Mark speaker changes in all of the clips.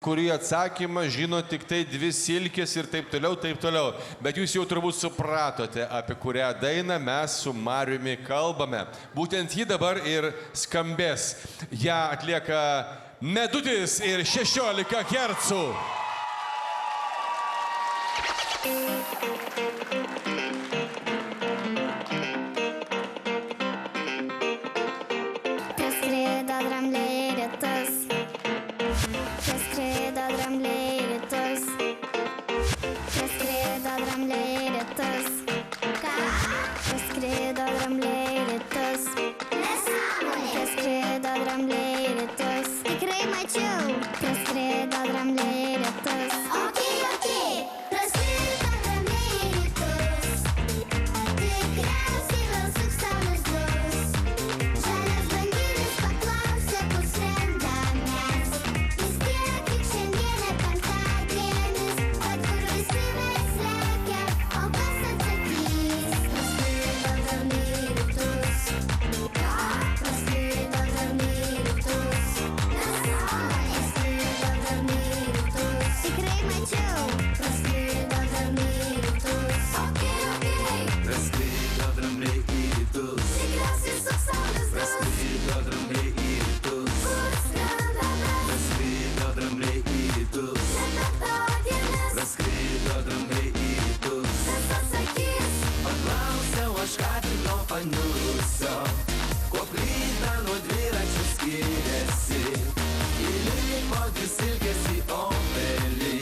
Speaker 1: kurį atsakymą žino tik tai 2 silkės ir taip toliau, taip toliau. Bet jūs jau turbūt supratote, apie kurią dainą mes su Mariumi kalbame. Būtent ji dabar ir skambės. Ja atlieka Medutis ir 16 hercų.
Speaker 2: Tikrai mačiau, praskrido drambliai lietus. Okei, praskrido drambliai lietus. Tikriausiai vėl suks tau lizdus. Žalias banginis paklausė, kur skrendam mes. Vis tiek tik šiandienė penktadienis, bet kur visi mes lekia, o kas atsakys? Praskrido drambliai lietus. Praskrido drambliai lietus. Tikrai mačiau, praskrido drambliai lietus. Okei,
Speaker 3: praskrido drambliai į rytus.
Speaker 2: tikriausiai suks tau lizdus.
Speaker 3: Praskrido drambliai į rytus.
Speaker 2: Kur skrendam mes?
Speaker 3: Praskrido drambliai į rytus.
Speaker 2: Penktadienis,
Speaker 3: Praskrido drambliai į rytus.
Speaker 2: kas atsakys?
Speaker 3: Paklausiau aš ką tik to paniurusio, kuo plyta nuo dviračių skiriasi. Įlipo 2 silkės į obelį,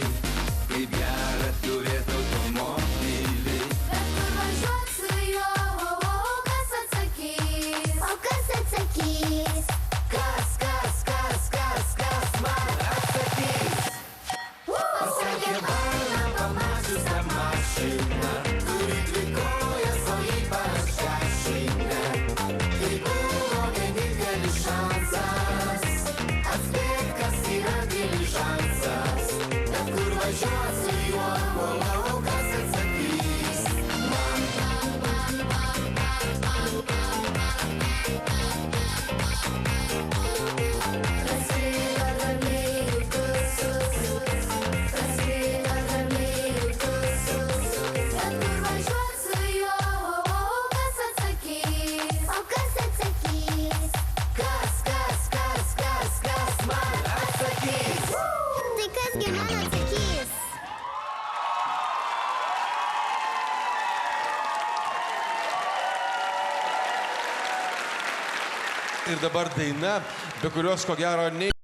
Speaker 3: kaip gera turėt automobilį.
Speaker 2: Bet kur važiuot su juo, kas atsakys? O kas atsakys?
Speaker 3: Kas man atsakys? Pasakė varna pamačius tą mašiną, turi 2 kojas, o ypač kašinę. Tai buvo vienintelis šansas atspėt, kas yra diližansas. Bet kur važiuot su juo, kas atsakys?
Speaker 2: Praskrido drambliai lietus. Praskrido drambliai lietus. Bet kur važiuot su juo, kas atsakys? O kas atsakys?
Speaker 3: Kas man atsakys?
Speaker 2: Tai kasgi man atsakys?
Speaker 1: Ir dabar daina, be kurios ko gero nei